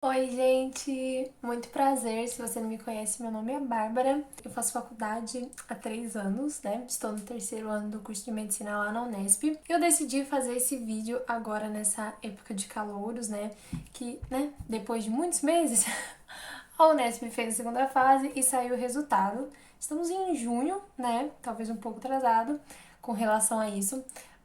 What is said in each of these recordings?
Oi, gente! Muito prazer. Se você não me conhece, meu nome é Bárbara. Eu faço faculdade há 3 anos, né? Estou no terceiro ano do curso de medicina lá na Unesp. Eu decidi fazer esse vídeo agora nessa época de calouros, né? Que, né, depois de muitos meses, a Unesp fez a segunda fase e saiu o resultado. Estamos em junho, né? Talvez um pouco atrasado com relação a isso.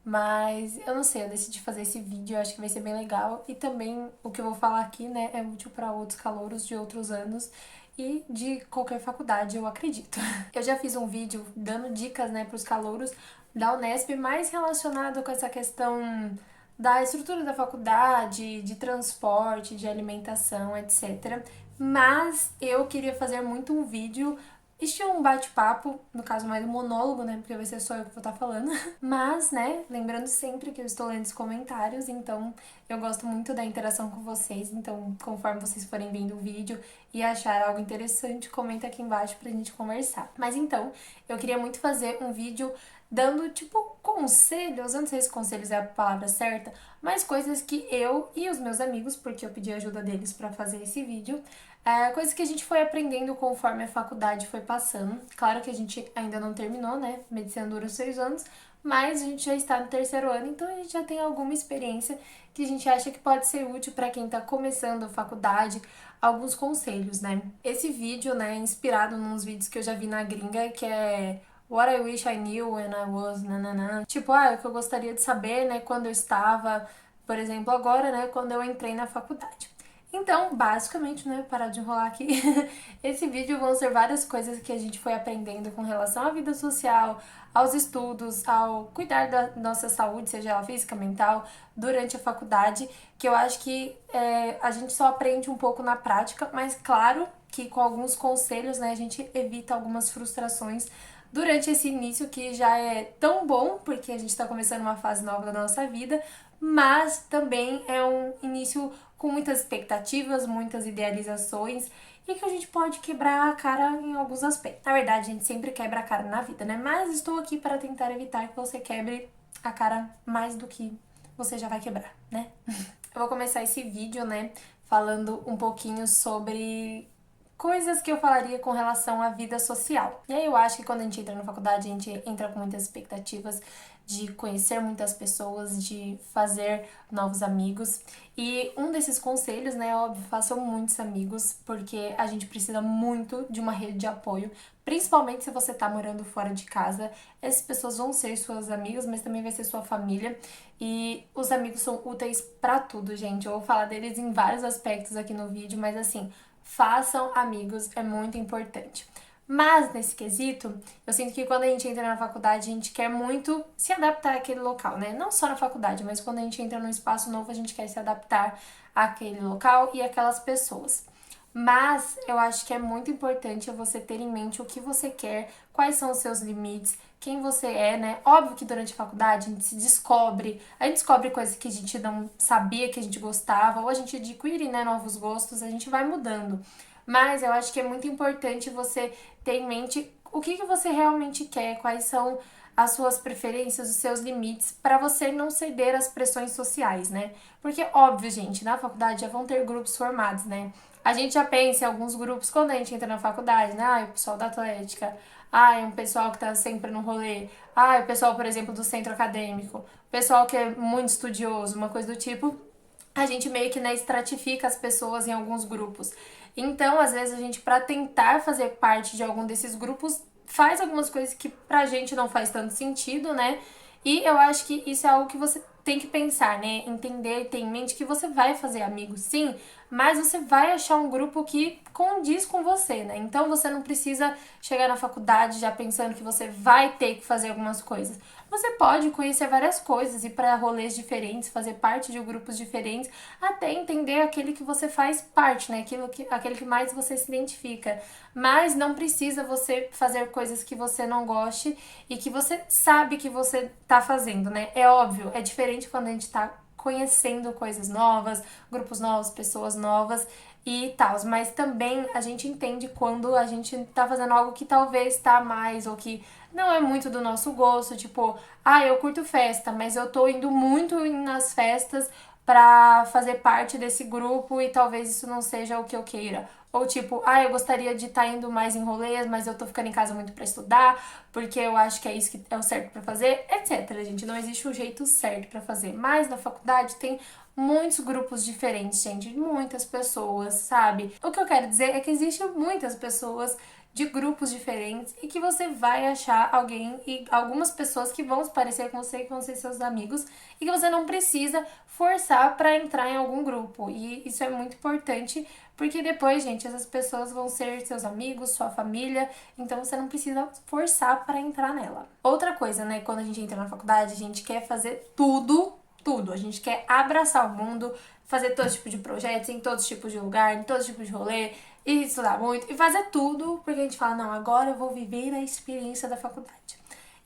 Mas eu não sei, eu decidi fazer esse vídeo, eu acho que vai ser bem legal. E também o que eu vou falar aqui, né, é útil para outros calouros de outros anos e de qualquer faculdade, eu acredito. Eu já fiz um vídeo dando dicas, né, para os calouros da Unesp, mais relacionado com essa questão da estrutura da faculdade, de transporte, de alimentação, etc. Mas eu queria fazer muito um vídeo estilo um bate-papo, no caso mais um monólogo, né? Porque vai ser só eu que vou estar falando. Mas, né, lembrando sempre que eu estou lendo os comentários, então eu gosto muito da interação com vocês. Então, conforme vocês forem vendo o vídeo e achar algo interessante, comenta aqui embaixo pra gente conversar. Mas então, eu queria muito fazer um vídeo dando, tipo, conselhos, eu não sei se conselhos é a palavra certa, mas coisas que eu e os meus amigos, porque eu pedi ajuda deles pra fazer esse vídeo, coisas que a gente foi aprendendo conforme a faculdade foi passando. Claro que a gente ainda não terminou, né? Medicina dura 6 anos, mas a gente já está no terceiro ano, então a gente já tem alguma experiência que a gente acha que pode ser útil para quem está começando a faculdade, alguns conselhos, né? Esse vídeo, né, é inspirado nos vídeos que eu já vi na gringa, que é What I Wish I Knew When I Was nananã. Tipo, o que eu gostaria de saber, né, quando eu estava, por exemplo, agora, né, quando eu entrei na faculdade. Então, basicamente, né, parar de enrolar aqui, esse vídeo vão ser várias coisas que a gente foi aprendendo com relação à vida social, aos estudos, ao cuidar da nossa saúde, seja ela física, mental, durante a faculdade, que eu acho que a gente só aprende um pouco na prática, mas claro que com alguns conselhos, né, a gente evita algumas frustrações durante esse início que já é tão bom, porque a gente está começando uma fase nova da nossa vida, mas também é um início com muitas expectativas, muitas idealizações e que a gente pode quebrar a cara em alguns aspectos. Na verdade, a gente sempre quebra a cara na vida, né? Mas estou aqui para tentar evitar que você quebre a cara mais do que você já vai quebrar, né? Eu vou começar esse vídeo, né, falando um pouquinho sobre coisas que eu falaria com relação à vida social. E aí eu acho que quando a gente entra na faculdade, a gente entra com muitas expectativas de conhecer muitas pessoas, de fazer novos amigos. E um desses conselhos, né, é óbvio, façam muitos amigos, porque a gente precisa muito de uma rede de apoio, principalmente se você tá morando fora de casa. Essas pessoas vão ser suas amigas, mas também vai ser sua família. E os amigos são úteis pra tudo, gente. Eu vou falar deles em vários aspectos aqui no vídeo, mas assim, façam amigos, é muito importante. Mas nesse quesito, eu sinto que quando a gente entra na faculdade, a gente quer muito se adaptar àquele local, né? Não só na faculdade, mas quando a gente entra num espaço novo, a gente quer se adaptar àquele local e àquelas pessoas. Mas eu acho que é muito importante você ter em mente o que você quer, quais são os seus limites, quem você é, né? Óbvio que durante a faculdade a gente se descobre, a gente descobre coisas que a gente não sabia que a gente gostava, ou a gente adquire, né, novos gostos, a gente vai mudando. Mas eu acho que é muito importante você ter em mente o que você realmente quer, quais são as suas preferências, os seus limites, para você não ceder às pressões sociais, né? Porque, óbvio, gente, na faculdade já vão ter grupos formados, né? A gente já pensa em alguns grupos quando a gente entra na faculdade, né? O pessoal da Atlética, é um pessoal que tá sempre no rolê, o pessoal, por exemplo, do centro acadêmico, o pessoal que é muito estudioso, uma coisa do tipo. A gente meio que, né, estratifica as pessoas em alguns grupos. Então, às vezes, a gente, para tentar fazer parte de algum desses grupos, faz algumas coisas que pra gente não faz tanto sentido, né? E eu acho que isso é algo que você tem que pensar, né? Entender e ter em mente que você vai fazer amigos, sim, mas você vai achar um grupo que condiz com você, né? Então você não precisa chegar na faculdade já pensando que você vai ter que fazer algumas coisas. Você pode conhecer várias coisas, ir para rolês diferentes, fazer parte de grupos diferentes, até entender aquele que você faz parte, né? Aquele que mais você se identifica. Mas não precisa você fazer coisas que você não goste e que você sabe que você tá fazendo, né? É óbvio, é diferente quando a gente tá conhecendo coisas novas, grupos novos, pessoas novas e tal, mas também a gente entende quando a gente tá fazendo algo que talvez tá mais ou que não é muito do nosso gosto, tipo, eu curto festa, mas eu tô indo muito nas festas pra fazer parte desse grupo e talvez isso não seja o que eu queira. Ou tipo, eu gostaria de estar indo mais em rolês, mas eu tô ficando em casa muito pra estudar, porque eu acho que é isso que é o certo pra fazer, etc, gente. Não existe um jeito certo pra fazer. Mas na faculdade tem muitos grupos diferentes, gente, muitas pessoas, sabe? O que eu quero dizer é que existem muitas pessoas de grupos diferentes e que você vai achar alguém e algumas pessoas que vão se parecer com você, que vão ser seus amigos e que você não precisa forçar para entrar em algum grupo. E isso é muito importante porque depois, gente, essas pessoas vão ser seus amigos, sua família, então você não precisa forçar para entrar nela. Outra coisa, né, quando a gente entra na faculdade, a gente quer fazer tudo. A gente quer abraçar o mundo, fazer todo tipo de projetos, em todos os tipos de lugar, em todos os tipos de rolê, e estudar muito, e fazer tudo, porque a gente fala, não, agora eu vou viver a experiência da faculdade.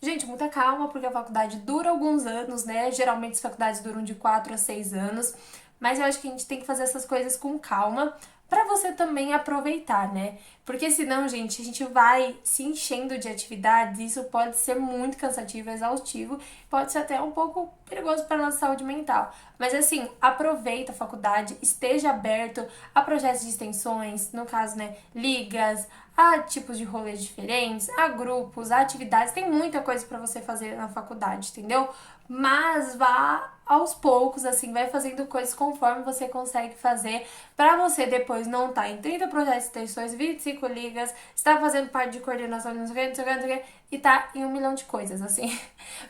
Gente, muita calma, porque a faculdade dura alguns anos, né? Geralmente as faculdades duram de 4 a 6 anos, mas eu acho que a gente tem que fazer essas coisas com calma para você também aproveitar, né? Porque senão, gente, a gente vai se enchendo de atividades e isso pode ser muito cansativo, exaustivo, pode ser até um pouco perigoso para nossa saúde mental. Mas assim, aproveita a faculdade, esteja aberto a projetos de extensões, no caso, né, ligas, a tipos de rolês diferentes, a grupos, a atividades, tem muita coisa para você fazer na faculdade, entendeu? Mas vá aos poucos, assim, vai fazendo coisas conforme você consegue fazer, para você depois não estar em 30 projetos de extensões, 25 ligas, estar fazendo parte de coordenação, não sei o que, não sei o que, não sei o que, e tá em 1 milhão de coisas, assim.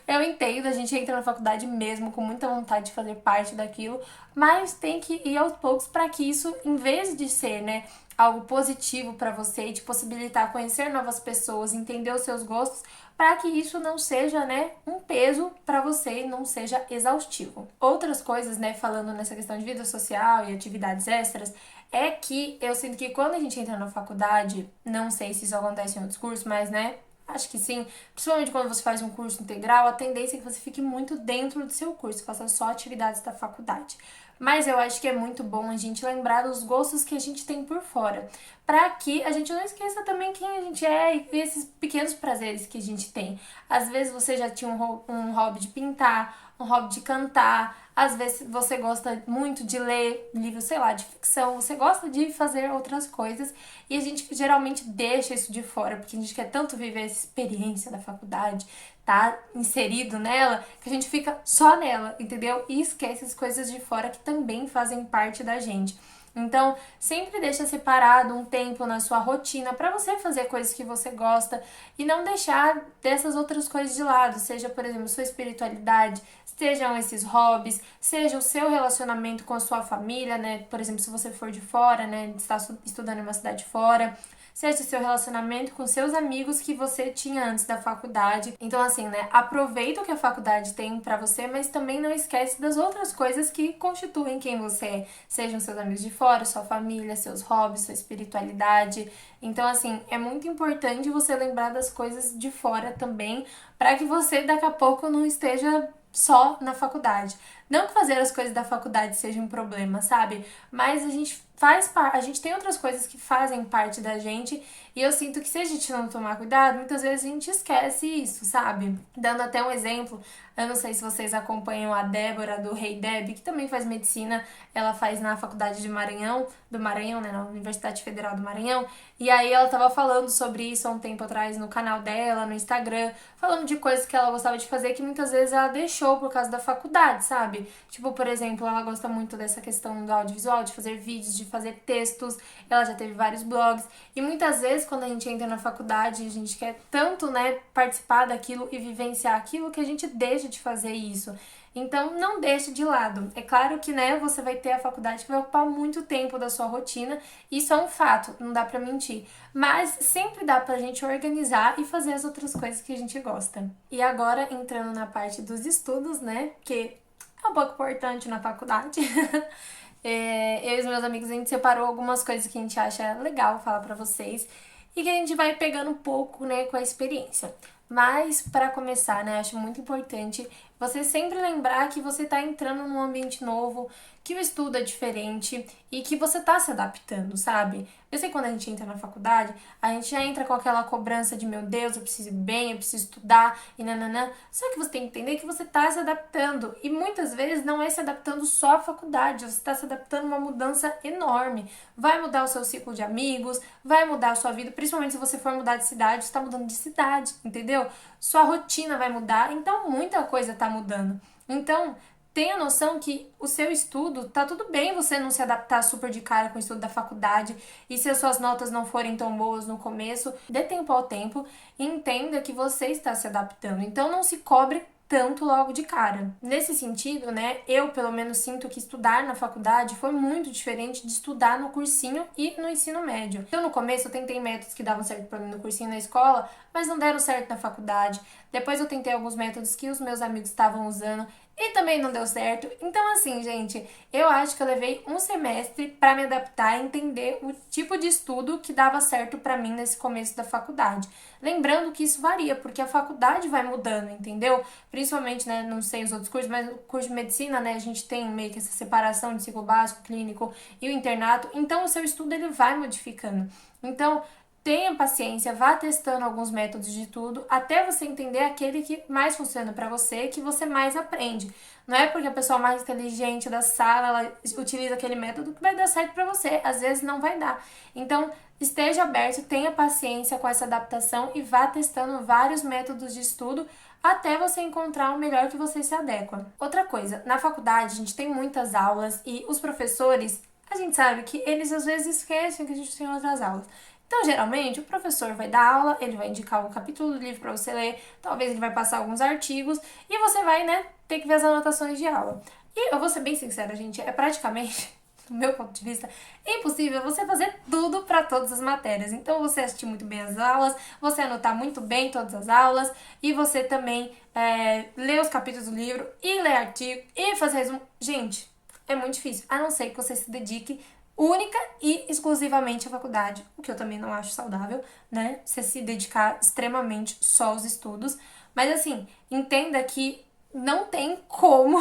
Eu entendo, a gente entra na faculdade mesmo com muita vontade de fazer parte daquilo, mas tem que ir aos poucos para que isso, em vez de ser, né, algo positivo para você e te possibilitar conhecer novas pessoas, entender os seus gostos, para que isso não seja, né, um peso para você e não seja exaustivo. Outras coisas, né, falando nessa questão de vida social e atividades extras, é que eu sinto que quando a gente entra na faculdade, não sei se isso acontece em outros cursos, mas, né, acho que sim, principalmente quando você faz um curso integral, a tendência é que você fique muito dentro do seu curso, faça só atividades da faculdade. Mas eu acho que é muito bom a gente lembrar dos gostos que a gente tem por fora, para que a gente não esqueça também quem a gente é e esses pequenos prazeres que a gente tem. Às vezes você já tinha um hobby de pintar, um hobby de cantar, às vezes você gosta muito de ler livros, sei lá, de ficção, você gosta de fazer outras coisas e a gente geralmente deixa isso de fora, porque a gente quer tanto viver essa experiência da faculdade, tá inserido nela, que a gente fica só nela, entendeu? E esquece as coisas de fora que também fazem parte da gente. Então, sempre deixa separado um tempo na sua rotina para você fazer coisas que você gosta e não deixar dessas outras coisas de lado, seja, por exemplo, sua espiritualidade, sejam esses hobbies, seja o seu relacionamento com a sua família, né? Por exemplo, se você for de fora, né, está estudando em uma cidade fora, seja o seu relacionamento com seus amigos que você tinha antes da faculdade. Então, assim, né, aproveita o que a faculdade tem pra você, mas também não esquece das outras coisas que constituem quem você é. Sejam seus amigos de fora, sua família, seus hobbies, sua espiritualidade. Então, assim, é muito importante você lembrar das coisas de fora também, para que você daqui a pouco não esteja só na faculdade. Não que fazer as coisas da faculdade seja um problema, sabe? Mas a gente a gente tem outras coisas que fazem parte da gente e eu sinto que se a gente não tomar cuidado, muitas vezes a gente esquece isso, sabe? Dando até um exemplo, eu não sei se vocês acompanham a Débora do Rei Deb, que também faz medicina, ela faz na faculdade de Maranhão, do Maranhão, né, na Universidade Federal do Maranhão, e aí ela tava falando sobre isso há um tempo atrás no canal dela, no Instagram, falando de coisas que ela gostava de fazer que muitas vezes ela deixou por causa da faculdade, sabe? Tipo, por exemplo, ela gosta muito dessa questão do audiovisual, de fazer vídeos, de fazer textos, ela já teve vários blogs, e muitas vezes quando a gente entra na faculdade, a gente quer tanto, né, participar daquilo e vivenciar aquilo que a gente deixa de fazer isso. Então, não deixe de lado. É claro que, né, você vai ter a faculdade que vai ocupar muito tempo da sua rotina, isso é um fato, não dá pra mentir. Mas sempre dá pra gente organizar e fazer as outras coisas que a gente gosta. E agora, entrando na parte dos estudos, né, que é um pouco importante na faculdade. Eu e os meus amigos, a gente separou algumas coisas que a gente acha legal falar pra vocês e que a gente vai pegando um pouco, né, com a experiência. Mas, para começar, né, acho muito importante Você sempre lembrar que você tá entrando num ambiente novo, que o estudo é diferente e que você tá se adaptando, sabe? Eu sei que quando a gente entra na faculdade, a gente já entra com aquela cobrança de meu Deus, eu preciso ir bem, eu preciso estudar e nananã. Só que você tem que entender que você tá se adaptando. E muitas vezes não é se adaptando só à faculdade, você tá se adaptando a uma mudança enorme. Vai mudar o seu ciclo de amigos, vai mudar a sua vida, principalmente se você for mudar de cidade, você tá mudando de cidade, entendeu? Sua rotina vai mudar, então muita coisa tá mudando. Então, tenha noção que o seu estudo, tá tudo bem você não se adaptar super de cara com o estudo da faculdade e se as suas notas não forem tão boas no começo, dê tempo ao tempo e entenda que você está se adaptando. Então não se cobre tanto logo de cara. Nesse sentido, né, eu pelo menos sinto que estudar na faculdade foi muito diferente de estudar no cursinho e no ensino médio. Então no começo eu tentei métodos que davam certo para mim no cursinho e na escola, mas não deram certo na faculdade. Depois eu tentei alguns métodos que os meus amigos estavam usando e também não deu certo. Então, assim, gente, eu acho que eu levei um semestre para me adaptar e entender o tipo de estudo que dava certo para mim nesse começo da faculdade. Lembrando que isso varia, porque a faculdade vai mudando, entendeu? Principalmente, né, não sei os outros cursos, mas o curso de medicina, né, a gente tem meio que essa separação de ciclo básico, clínico e o internato. Então, o seu estudo ele vai modificando. Então, tenha paciência, vá testando alguns métodos de tudo até você entender aquele que mais funciona para você, que você mais aprende. Não é porque a pessoa mais inteligente da sala ela utiliza aquele método que vai dar certo para você. Às vezes não vai dar. Então, esteja aberto, tenha paciência com essa adaptação e vá testando vários métodos de estudo até você encontrar o melhor que você se adequa. Outra coisa, na faculdade a gente tem muitas aulas e os professores, a gente sabe que eles às vezes esquecem que a gente tem outras aulas. Então, geralmente, o professor vai dar aula, ele vai indicar um capítulo do livro para você ler, talvez ele vai passar alguns artigos e você vai, né, ter que ver as anotações de aula. E eu vou ser bem sincera, gente, é praticamente, do meu ponto de vista, impossível você fazer tudo para todas as matérias. Então, você assistir muito bem as aulas, você anotar muito bem todas as aulas e você também ler os capítulos do livro e ler artigo e fazer resumo. Gente, é muito difícil, a não ser que você se dedique única e exclusivamente à faculdade, o que eu também não acho saudável, né? Você se dedicar extremamente só aos estudos. Mas assim, entenda que não tem como,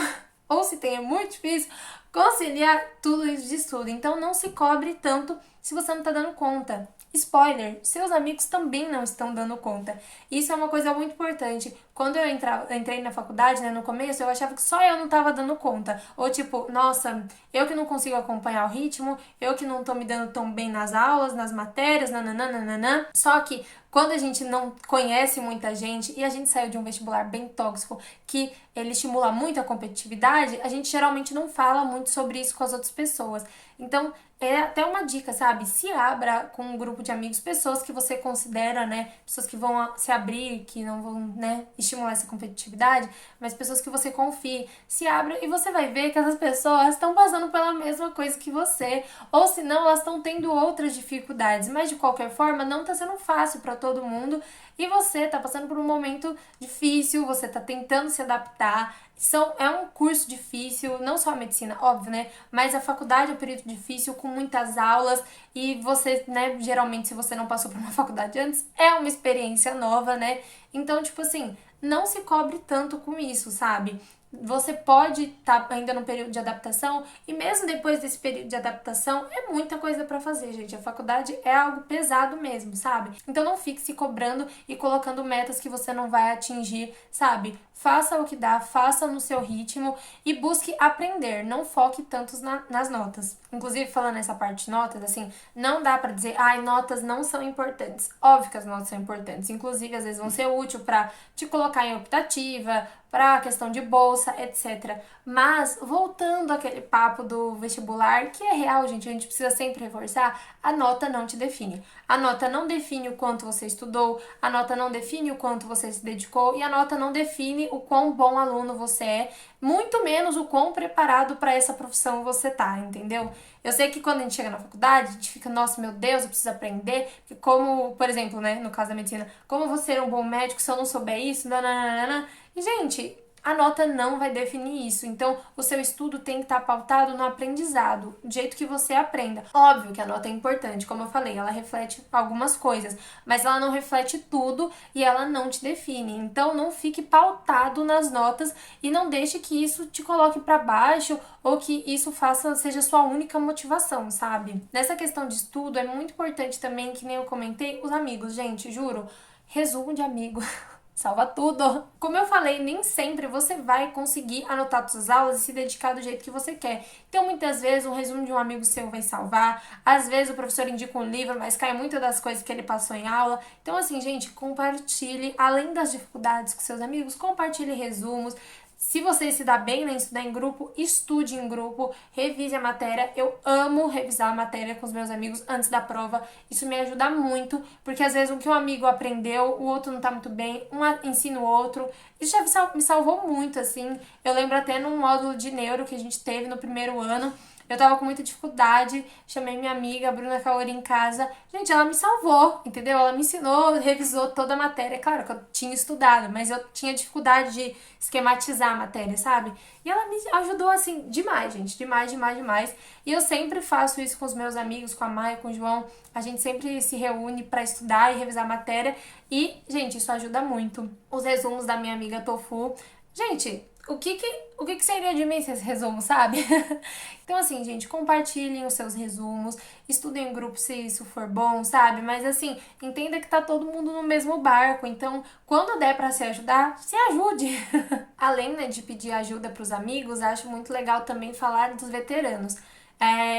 ou se tem, é muito difícil, conciliar tudo isso de estudo. Então não se cobre tanto se você não tá dando conta. Spoiler, seus amigos também não estão dando conta. Isso é uma coisa muito importante. Quando eu entrei na faculdade, né, no começo, eu achava que só eu não tava dando conta. Ou tipo, nossa, eu que não consigo acompanhar o ritmo, eu que não tô me dando tão bem nas aulas, nas matérias, nananana. Só que quando a gente não conhece muita gente e a gente saiu de um vestibular bem tóxico, que ele estimula muito a competitividade, a gente geralmente não fala muito sobre isso com as outras pessoas. Então, é até uma dica, sabe? Se abra com um grupo de amigos, pessoas que você considera, né? Pessoas que vão se abrir, que não vão, né, estimular essa competitividade, mas pessoas que você confie. Se abra e você vai ver que essas pessoas estão passando pela mesma coisa que você, ou se não, elas estão tendo outras dificuldades, mas de qualquer forma, não tá sendo fácil para todo mundo e você tá passando por um momento difícil, você tá tentando se adaptar. É um curso difícil, não só a medicina, óbvio, né? Mas a faculdade é um período difícil, com muitas aulas, e você, né, geralmente, se você não passou por uma faculdade antes, é uma experiência nova, né? Então, tipo assim, não se cobre tanto com isso, sabe? Você pode estar ainda no período de adaptação e mesmo depois desse período de adaptação é muita coisa para fazer, gente. A faculdade é algo pesado mesmo, sabe? Então não fique se cobrando e colocando metas que você não vai atingir, sabe? Faça o que dá, faça no seu ritmo e busque aprender, não foque tanto nas notas. Inclusive, falando nessa parte de notas, assim, não dá pra dizer, ai, notas não são importantes. Óbvio que as notas são importantes, inclusive, às vezes vão ser úteis pra te colocar em optativa, pra questão de bolsa, etc. Mas, voltando àquele papo do vestibular, que é real, gente, a gente precisa sempre reforçar, a nota não te define. A nota não define o quanto você estudou, a nota não define o quanto você se dedicou e a nota não define o quão bom aluno você é, muito menos o quão preparado para essa profissão você tá, entendeu? Eu sei que quando a gente chega na faculdade, a gente fica, nossa, meu Deus, eu preciso aprender, como, por exemplo, né, no caso da medicina, como vou ser um bom médico se eu não souber isso, nananana. E, gente, a nota não vai definir isso. Então, o seu estudo tem que estar pautado no aprendizado, do jeito que você aprenda. Óbvio que a nota é importante, como eu falei, ela reflete algumas coisas, mas ela não reflete tudo e ela não te define. Então, não fique pautado nas notas e não deixe que isso te coloque para baixo ou que isso seja sua única motivação, sabe? Nessa questão de estudo, é muito importante também, que nem eu comentei, os amigos, gente, juro, resumo de amigo. Salva tudo! Como eu falei, nem sempre você vai conseguir anotar suas aulas e se dedicar do jeito que você quer. Então, muitas vezes, um resumo de um amigo seu vai salvar. Às vezes, o professor indica um livro, mas cai muito das coisas que ele passou em aula. Então, assim, gente, compartilhe, além das dificuldades com seus amigos, compartilhe resumos. Se você se dá bem em estudar em grupo, estude em grupo, revise a matéria. Eu amo revisar a matéria com os meus amigos antes da prova. Isso me ajuda muito, porque às vezes o que um amigo aprendeu, o outro não tá muito bem, um ensina o outro. Isso já me salvou muito, assim. Eu lembro até num módulo de neuro que a gente teve no primeiro ano. Eu tava com muita dificuldade, chamei minha amiga, a Bruna Kaori, em casa. Gente, ela me salvou, entendeu? Ela me ensinou, revisou toda a matéria. Claro que eu tinha estudado, mas eu tinha dificuldade de esquematizar a matéria, sabe? E ela me ajudou, assim, demais, gente. Demais, demais, demais. E eu sempre faço isso com os meus amigos, com a Maia, com o João. A gente sempre se reúne pra estudar e revisar a matéria. E, gente, isso ajuda muito. Os resumos da minha amiga Tofu. Gente, o que seria de mim se esse resumo, sabe? Então, assim, gente, compartilhem os seus resumos, estudem em grupo se isso for bom, sabe? Mas, assim, entenda que tá todo mundo no mesmo barco. Então, quando der pra se ajudar, se ajude. Além, né, de pedir ajuda pros amigos, acho muito legal também falar dos veteranos.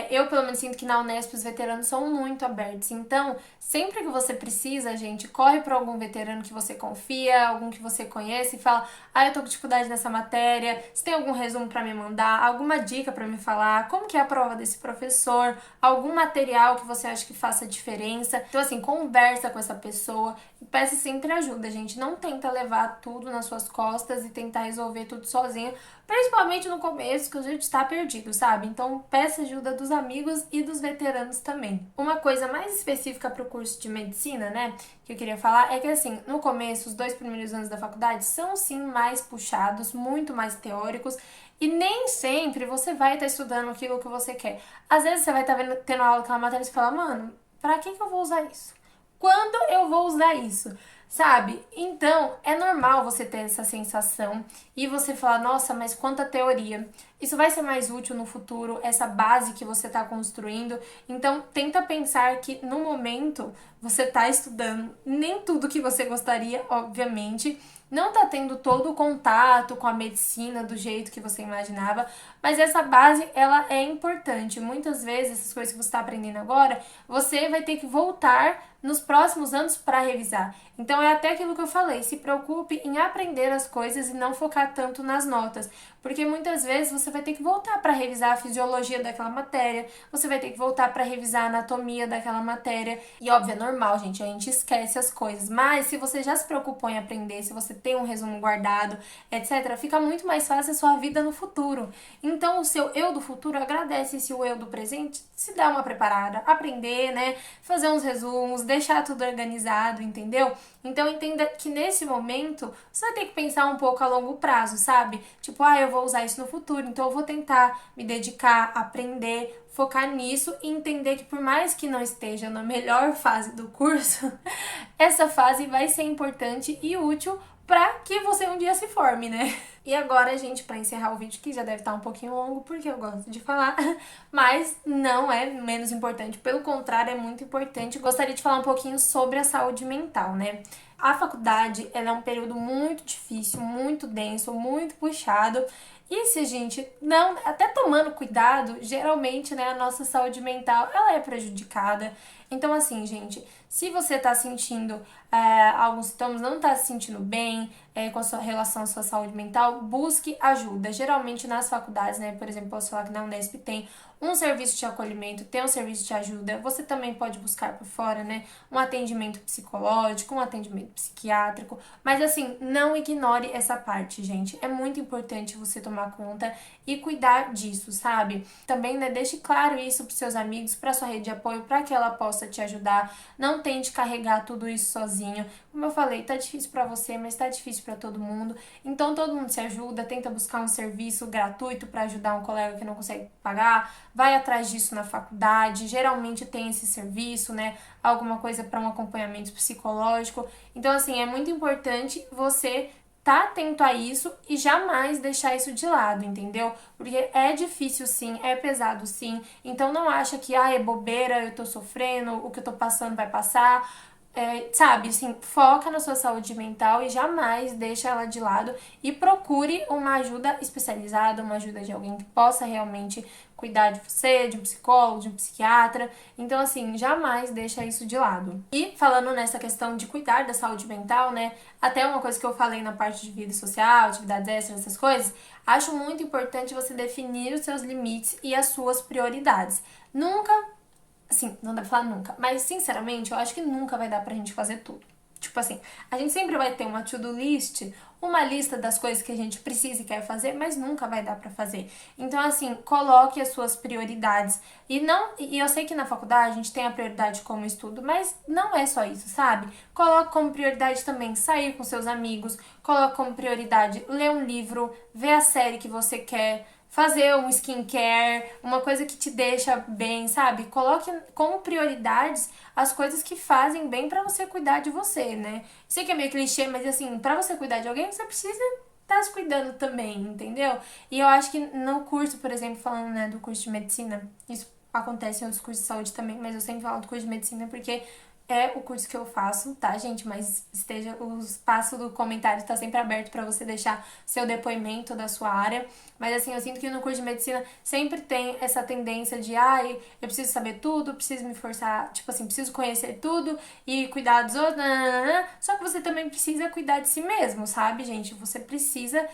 Eu, pelo menos, sinto que na Unesp os veteranos são muito abertos. Então, sempre que você precisa, gente, corre para algum veterano que você confia, algum que você conhece e fala: ah, eu tô com dificuldade nessa matéria, você tem algum resumo para me mandar, alguma dica para me falar, como que é a prova desse professor, algum material que você acha que faça diferença. Então, assim, conversa com essa pessoa e peça sempre ajuda, gente. Não tenta levar tudo nas suas costas e tentar resolver tudo sozinho, principalmente no começo, que a gente está perdido, sabe? Então, peça ajuda dos amigos e dos veteranos também. Uma coisa mais específica para o curso de medicina, né, que eu queria falar, é que, assim, no começo, os 2 primeiros anos da faculdade são, sim, mais puxados, muito mais teóricos, e nem sempre você vai estar estudando aquilo que você quer. Às vezes você vai estar tendo aula com uma matéria e você fala: mano, pra que eu vou usar isso? Quando eu vou usar isso? Sabe? Então, é normal você ter essa sensação e você falar: nossa, mas quanta teoria. Isso vai ser mais útil no futuro, essa base que você está construindo. Então, tenta pensar que no momento você está estudando nem tudo que você gostaria, obviamente. Não tá tendo todo o contato com a medicina do jeito que você imaginava, mas essa base, ela é importante. Muitas vezes, essas coisas que você está aprendendo agora, você vai ter que voltar nos próximos anos para revisar. Então, é até aquilo que eu falei: se preocupe em aprender as coisas e não focar tanto nas notas, porque muitas vezes você vai ter que voltar para revisar a fisiologia daquela matéria, você vai ter que voltar para revisar a anatomia daquela matéria. E óbvio, é normal, gente, a gente esquece as coisas, mas se você já se preocupou em aprender, se você tem um resumo guardado, etc., fica muito mais fácil a sua vida no futuro. Então, o seu eu do futuro agradece se o eu do presente se dá uma preparada, aprender, né, fazer uns resumos, deixar tudo organizado, entendeu? Então, entenda que nesse momento você vai ter que pensar um pouco a longo prazo, sabe? Tipo, eu vou usar isso no futuro, então eu vou tentar me dedicar, aprender, focar nisso e entender que, por mais que não esteja na melhor fase do curso, essa fase vai ser importante e útil para que você um dia se forme, né? E agora, gente, para encerrar o vídeo, que já deve estar um pouquinho longo, porque eu gosto de falar, mas não é menos importante, pelo contrário, é muito importante. Gostaria de falar um pouquinho sobre a saúde mental, né? A faculdade, ela é um período muito difícil, muito denso, muito puxado. E se a gente não, até tomando cuidado, geralmente, né, a nossa saúde mental, ela é prejudicada. Então, assim, gente, se você tá sentindo alguns sintomas, não tá se sentindo bem com a sua relação à sua saúde mental, busque ajuda. Geralmente nas faculdades, né, por exemplo, posso falar que na Unesp tem um serviço de acolhimento, ter um serviço de ajuda. Você também pode buscar por fora, né, um atendimento psicológico, um atendimento psiquiátrico, mas assim, não ignore essa parte, gente. É muito importante você tomar conta e cuidar disso, sabe? Também, né, deixe claro isso pros seus amigos, pra sua rede de apoio, para que ela possa te ajudar. Não tente carregar tudo isso sozinho. Como eu falei, tá difícil para você, mas tá difícil para todo mundo. Então todo mundo se ajuda, tenta buscar um serviço gratuito para ajudar um colega que não consegue pagar, vai atrás disso na faculdade. Geralmente tem esse serviço, né? Alguma coisa para um acompanhamento psicológico. Então assim, é muito importante você tá atento a isso e jamais deixar isso de lado, entendeu? Porque é difícil sim, é pesado sim. Então não acha que é bobeira, eu tô sofrendo, o que eu tô passando vai passar. Sabe, assim, foca na sua saúde mental e jamais deixa ela de lado e procure uma ajuda especializada, uma ajuda de alguém que possa realmente cuidar de você, de um psicólogo, de um psiquiatra. Então, assim, jamais deixa isso de lado. E falando nessa questão de cuidar da saúde mental, né, até uma coisa que eu falei na parte de vida social, atividades extras, essas coisas, acho muito importante você definir os seus limites e as suas prioridades. Nunca Assim, não dá pra falar nunca. Mas, sinceramente, eu acho que nunca vai dar pra gente fazer tudo. Tipo assim, a gente sempre vai ter uma to-do list, uma lista das coisas que a gente precisa e quer fazer, mas nunca vai dar pra fazer. Então, assim, coloque as suas prioridades. E eu sei que na faculdade a gente tem a prioridade como estudo, mas não é só isso, sabe? Coloque como prioridade também sair com seus amigos, coloque como prioridade ler um livro, ver a série que você quer, fazer um skincare, uma coisa que te deixa bem, sabe? Coloque como prioridades as coisas que fazem bem pra você cuidar de você, né? Sei que é meio clichê, mas assim, pra você cuidar de alguém, você precisa estar se cuidando também, entendeu? E eu acho que no curso, por exemplo, falando, né, do curso de medicina, isso acontece em outros cursos de saúde também, mas eu sempre falo do curso de medicina porque é o curso que eu faço, tá, gente? Mas o espaço do comentário está sempre aberto para você deixar seu depoimento da sua área. Mas assim, eu sinto que no curso de medicina sempre tem essa tendência de, ai, eu preciso saber tudo, preciso me forçar, tipo assim, preciso conhecer tudo e cuidar dos outros, nananana. Só que você também precisa cuidar de si mesmo, sabe, gente? Você precisa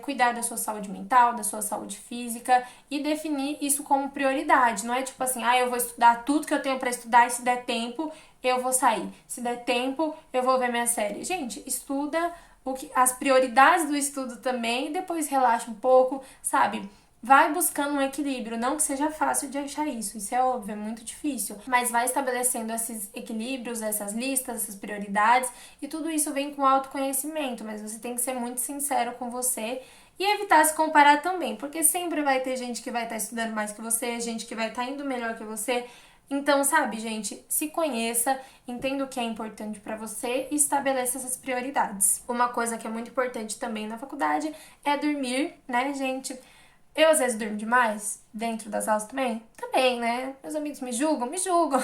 cuidar da sua saúde mental, da sua saúde física e definir isso como prioridade. Não é tipo assim, ah, eu vou estudar tudo que eu tenho para estudar e se der tempo eu vou sair. Se der tempo eu vou ver minha série. Gente, estuda as prioridades do estudo também e depois relaxa um pouco, sabe? Vai buscando um equilíbrio, não que seja fácil de achar isso é óbvio, é muito difícil, mas vai estabelecendo esses equilíbrios, essas listas, essas prioridades, e tudo isso vem com autoconhecimento, mas você tem que ser muito sincero com você e evitar se comparar também, porque sempre vai ter gente que vai estar estudando mais que você, gente que vai estar indo melhor que você. Então, sabe, gente, se conheça, entenda o que é importante pra você e estabeleça essas prioridades. Uma coisa que é muito importante também na faculdade é dormir, né, gente? Eu às vezes durmo demais dentro das aulas também? Também, né? Meus amigos me julgam? Me julgam.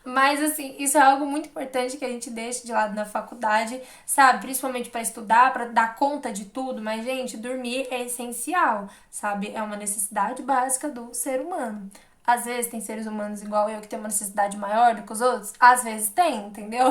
Mas assim, isso é algo muito importante que a gente deixa de lado na faculdade, sabe? Principalmente para estudar, para dar conta de tudo. Mas, gente, dormir é essencial, sabe? É uma necessidade básica do ser humano. Às vezes tem seres humanos igual eu que tem uma necessidade maior do que os outros. Às vezes tem, entendeu?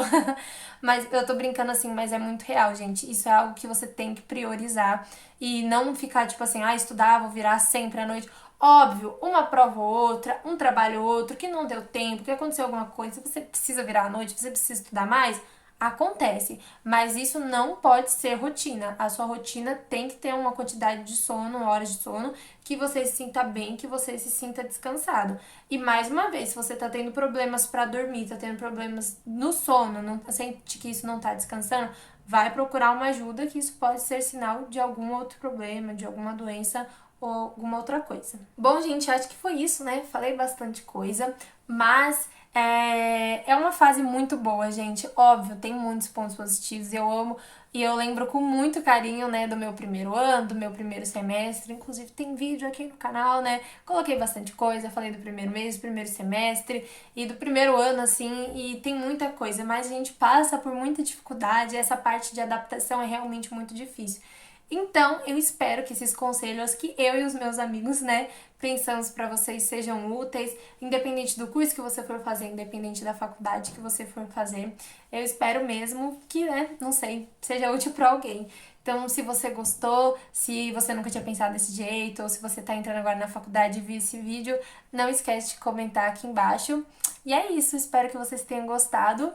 Mas eu tô brincando assim, mas é muito real, gente. Isso é algo que você tem que priorizar e não ficar tipo assim, ah, estudar, vou virar sempre à noite. Óbvio, uma prova ou outra, um trabalho ou outro, que não deu tempo, que aconteceu alguma coisa, você precisa virar à noite, você precisa estudar mais, acontece. Mas isso não pode ser rotina. A sua rotina tem que ter uma quantidade de sono, horas de sono, que você se sinta bem, que você se sinta descansado. E mais uma vez, se você tá tendo problemas pra dormir, tá tendo problemas no sono, não sente que isso não tá descansando, vai procurar uma ajuda, que isso pode ser sinal de algum outro problema, de alguma doença ou alguma outra coisa. Bom, gente, acho que foi isso, né? Falei bastante coisa, mas é uma fase muito boa, gente. Óbvio, tem muitos pontos positivos, eu amo e eu lembro com muito carinho, né, do meu primeiro ano, do meu primeiro semestre. Inclusive, tem vídeo aqui no canal, né? Coloquei bastante coisa, falei do primeiro mês, do primeiro semestre e do primeiro ano, assim, e tem muita coisa, mas a gente passa por muita dificuldade, essa parte de adaptação é realmente muito difícil. Então, eu espero que esses conselhos que eu e os meus amigos, né, pensamos para vocês sejam úteis, independente do curso que você for fazer, independente da faculdade que você for fazer. Eu espero mesmo que, né, não sei, seja útil para alguém. Então, se você gostou, se você nunca tinha pensado desse jeito, ou se você tá entrando agora na faculdade e viu esse vídeo, não esquece de comentar aqui embaixo. E é isso, espero que vocês tenham gostado.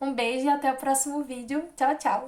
Um beijo e até o próximo vídeo. Tchau, tchau!